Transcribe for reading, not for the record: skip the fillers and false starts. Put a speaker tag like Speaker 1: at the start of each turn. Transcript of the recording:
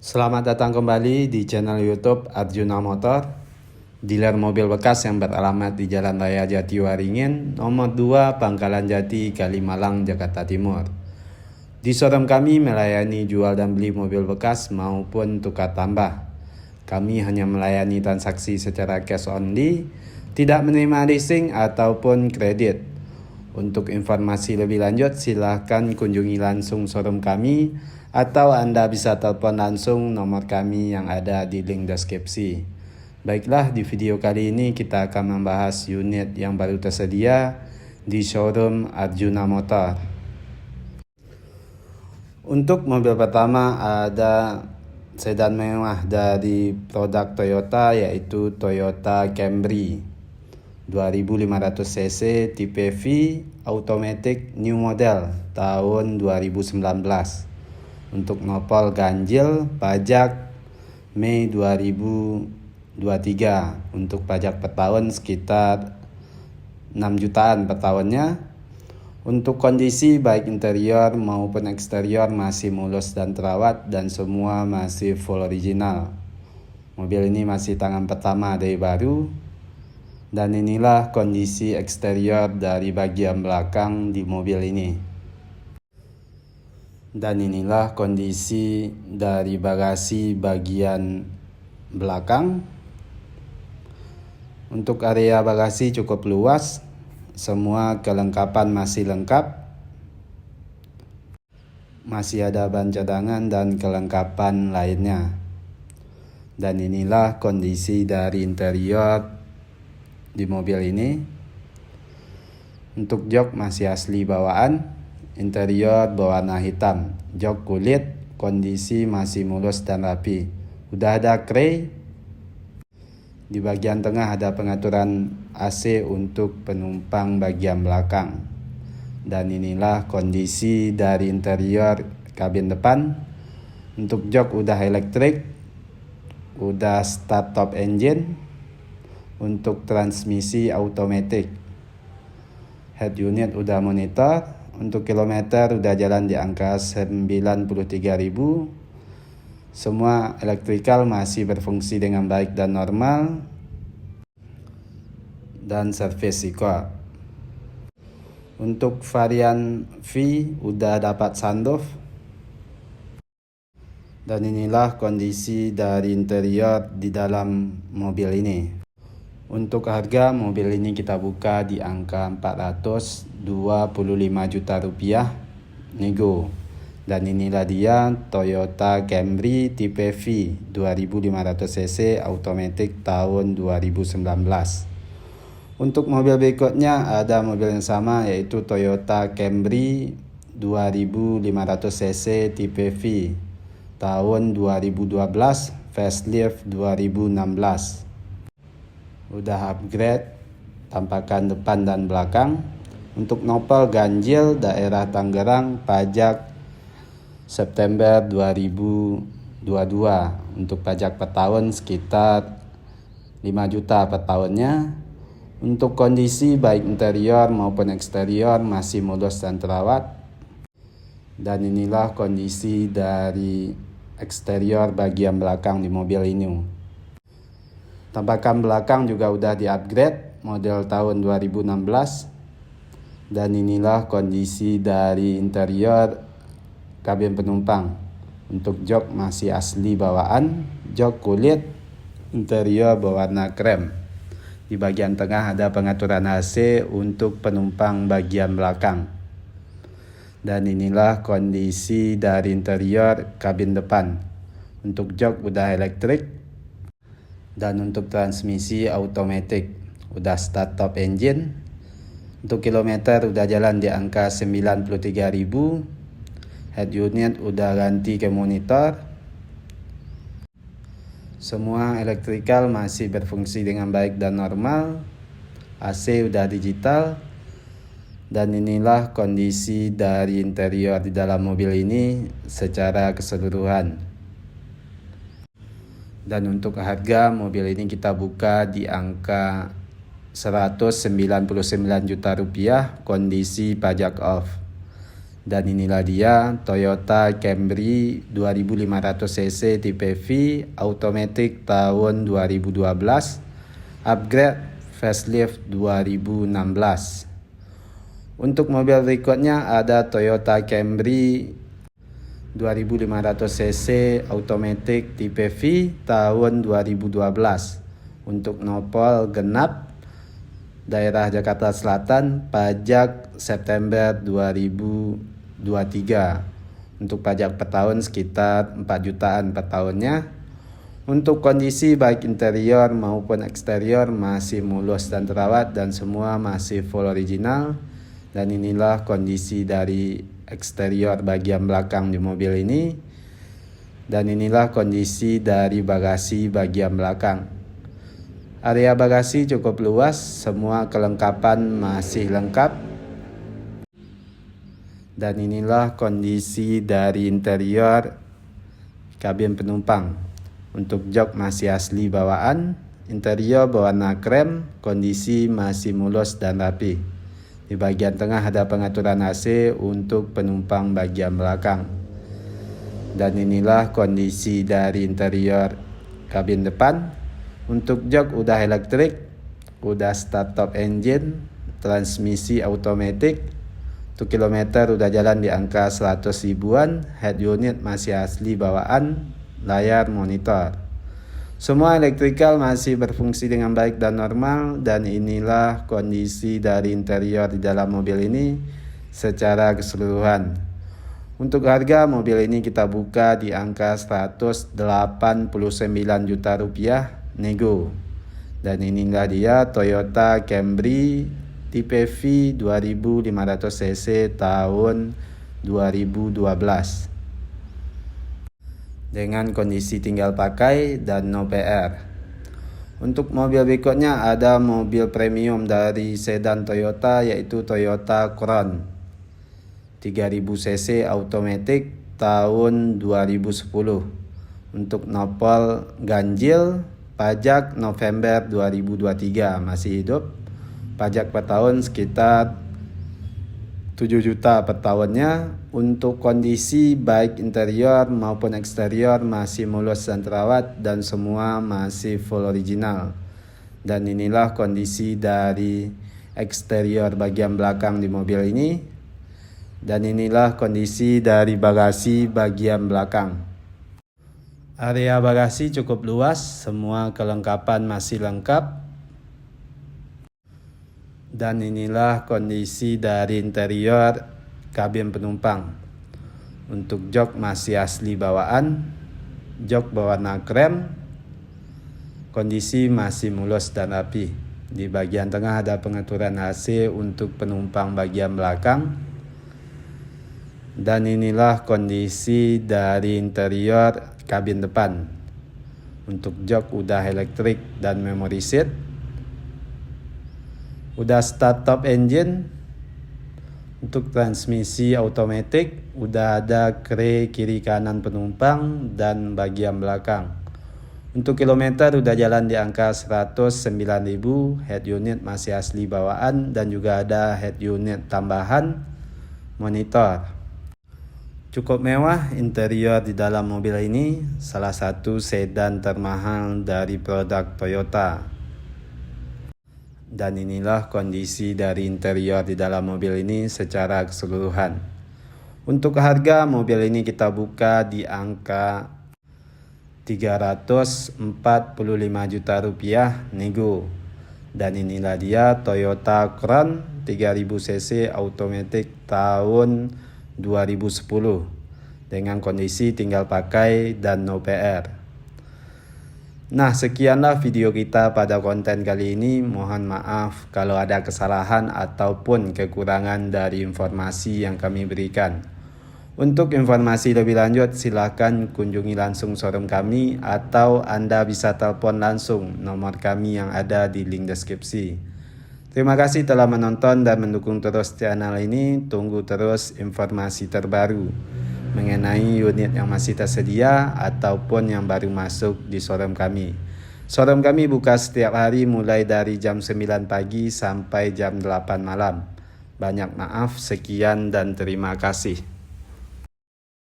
Speaker 1: Selamat datang kembali di channel YouTube Arjuna Motor, dealer mobil bekas yang beralamat di Jalan Raya Jatiwaringin, nomor 2, Pangkalan Jati, Kalimalang, Jakarta Timur. Di showroom kami melayani jual dan beli mobil bekas maupun tukar tambah. Kami hanya melayani transaksi secara cash only, tidak menerima leasing ataupun kredit. Untuk informasi lebih lanjut, silahkan kunjungi langsung showroom kami atau Anda bisa telepon langsung nomor kami yang ada di link deskripsi. Baiklah, di video kali ini kita akan membahas unit yang baru tersedia di showroom Arjuna Motor. Untuk mobil pertama ada sedan mewah dari produk Toyota, yaitu Toyota Camry 2500 cc tipe V automatic new model tahun 2019. Untuk nopol ganjil pajak Mei 2023. Untuk pajak per tahun sekitar 6 jutaan per tahunnya. Untuk kondisi baik interior maupun eksterior masih mulus dan terawat dan semua masih full original. Mobil ini masih tangan pertama dari baru. Dan inilah kondisi eksterior dari bagian belakang di mobil ini. Dan inilah kondisi dari bagasi bagian belakang. Untuk area bagasi cukup luas. Semua kelengkapan masih lengkap. Masih ada ban cadangan dan kelengkapan lainnya. Dan inilah kondisi dari interior di mobil ini. Untuk jok masih asli bawaan, interior berwarna hitam, jok kulit, kondisi masih mulus dan rapi. Udah ada kray. Di bagian tengah ada pengaturan AC untuk penumpang bagian belakang. Dan inilah kondisi dari interior kabin depan. Untuk jok udah elektrik, udah start top engine. Untuk transmisi automatic, head unit udah monitor. Untuk kilometer udah jalan di angka 93.000. Semua elektrikal masih berfungsi dengan baik dan normal. Dan service record. Untuk varian V udah dapat sunroof. Dan inilah kondisi dari interior di dalam mobil ini. Untuk harga mobil ini kita buka di angka 425 juta rupiah nego. Dan inilah dia Toyota Camry tipe V 2500 cc automatic tahun 2019. Untuk mobil berikutnya ada mobil yang sama, yaitu Toyota Camry 2500 cc tipe V tahun 2012 facelift 2016. Udah upgrade tampakan depan dan belakang. Untuk nopol ganjil daerah Tangerang pajak September 2022. Untuk pajak per tahun sekitar 5 juta per tahunnya. Untuk kondisi baik interior maupun eksterior masih mulus dan terawat. Dan inilah kondisi dari eksterior bagian belakang di mobil ini. Tampakan belakang juga udah di-upgrade model tahun 2016. Dan inilah kondisi dari interior kabin penumpang. Untuk jok masih asli bawaan, jok kulit, interior berwarna krem. Di bagian tengah ada pengaturan AC untuk penumpang bagian belakang. Dan inilah kondisi dari interior kabin depan. Untuk jok udah elektrik. Dan untuk transmisi automatic udah start top engine. Untuk kilometer udah jalan di angka 93.000. Head unit udah ganti ke monitor. Semua elektrikal masih berfungsi dengan baik dan normal. AC udah digital. Dan inilah kondisi dari interior di dalam mobil ini secara keseluruhan. Dan untuk harga mobil ini kita buka di angka 199 juta rupiah kondisi pajak off. Dan inilah dia Toyota Camry 2500 cc tipe V automatic tahun 2012, upgrade facelift 2016. Untuk mobil berikutnya ada Toyota Camry 2500 cc automatic tipe V tahun 2012 untuk nopol genap, daerah Jakarta Selatan, pajak September 2023. Untuk pajak per tahun sekitar 4 jutaan per tahunnya. Untuk kondisi baik interior maupun eksterior masih mulus dan terawat dan semua masih full original. Dan inilah kondisi dari eksterior bagian belakang di mobil ini. Dan inilah kondisi dari bagasi bagian belakang. Area bagasi cukup luas, semua kelengkapan masih lengkap. Dan inilah kondisi dari interior kabin penumpang. Untuk jok masih asli bawaan, interior berwarna krem, kondisi masih mulus dan rapi. Di bagian tengah ada pengaturan AC untuk penumpang bagian belakang. Dan inilah kondisi dari interior kabin depan. Untuk jok udah elektrik, udah start top engine, transmisi automatic. Untuk kilometer udah jalan di angka 100 ribuan, head unit masih asli bawaan, layar monitor. Semua elektrikal masih berfungsi dengan baik dan normal. Dan inilah kondisi dari interior di dalam mobil ini secara keseluruhan. Untuk harga mobil ini kita buka di angka 189 juta rupiah nego. Dan inilah dia Toyota Camry tipe V 2500 cc tahun 2012 dengan kondisi tinggal pakai dan no PR. Untuk mobil berikutnya ada mobil premium dari sedan Toyota, yaitu Toyota Crown 3000 cc automatic tahun 2010. Untuk nopol ganjil, pajak November 2023 masih hidup. Pajak per tahun sekitar 7 juta per tahunnya. Untuk kondisi baik interior maupun eksterior masih mulus dan terawat dan semua masih full original. Dan inilah kondisi dari eksterior bagian belakang di mobil ini. Dan inilah kondisi dari bagasi bagian belakang. Area bagasi cukup luas, semua kelengkapan masih lengkap. Dan inilah kondisi dari interior kabin penumpang. Untuk jok masih asli bawaan, jok berwarna krem, kondisi masih mulus dan rapi. Di bagian tengah ada pengaturan AC untuk penumpang bagian belakang. Dan inilah kondisi dari interior kabin depan. Untuk jok udah elektrik dan memory seat. Udah start top engine. Untuk transmisi automatic udah ada kre kiri kanan penumpang dan bagian belakang. Untuk kilometer udah jalan di angka 109.000, head unit masih asli bawaan dan juga ada head unit tambahan monitor. Cukup mewah interior di dalam mobil ini, salah satu sedan termahal dari produk Toyota. Dan inilah kondisi dari interior di dalam mobil ini secara keseluruhan. Untuk harga mobil ini kita buka di angka 345 juta rupiah nego. Dan inilah dia Toyota Crown 3000 cc automatic tahun 2010 dengan kondisi tinggal pakai dan no PR. Nah, sekianlah video kita pada konten kali ini. Mohon maaf kalau ada kesalahan ataupun kekurangan dari informasi yang kami berikan. Untuk informasi lebih lanjut, silakan kunjungi langsung showroom kami atau Anda bisa telepon langsung nomor kami yang ada di link deskripsi. Terima kasih telah menonton dan mendukung terus channel ini. Tunggu terus informasi terbaru mengenai unit yang masih tersedia ataupun yang baru masuk di showroom kami. Showroom kami buka setiap hari mulai dari jam 9 pagi sampai jam 8 malam. Banyak maaf, sekian dan terima kasih.